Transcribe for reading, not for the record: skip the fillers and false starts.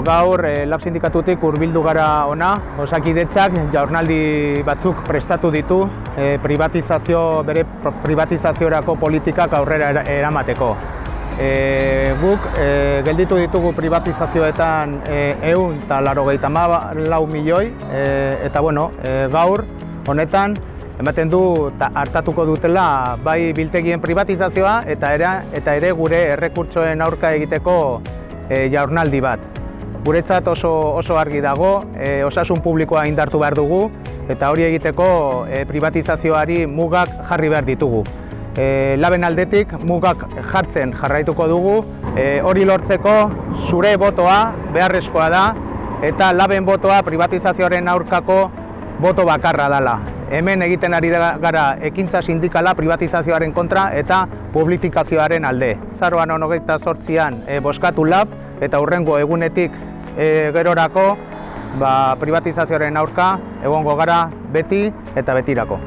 gaur Lab sindikatutik hurbildu gara ona. Osakidetzak jardunaldi batzuk prestatu ditu bere pribatizaziorako politikak aurrera eramateko. Guk gelditu ditugu privatizazioetan 194 milioi eta gaur honetan ematen du hartatuko dutela bai biltegien privatizazioa eta ere gure errekurtsoen aurka egiteko jardunaldi bat. Guretzat oso argi dago, osasun publikoa indartu behar dugu eta hori egiteko privatizazioari mugak jarri behar ditugu. Laben aldetik mugak jartzen jarraituko dugu, hori lortzeko zure botoa beharrezkoa da eta Laben botoa privatizazioaren aurkako boto bakarra dela. Hemen egiten ari gara ekintza sindikala privatizazioaren kontra eta publifikazioaren alde. Azaroan 28an bozkatu Lab eta hurrengo egunetik gerorako privatizazioaren aurka egongo gara beti eta betirako.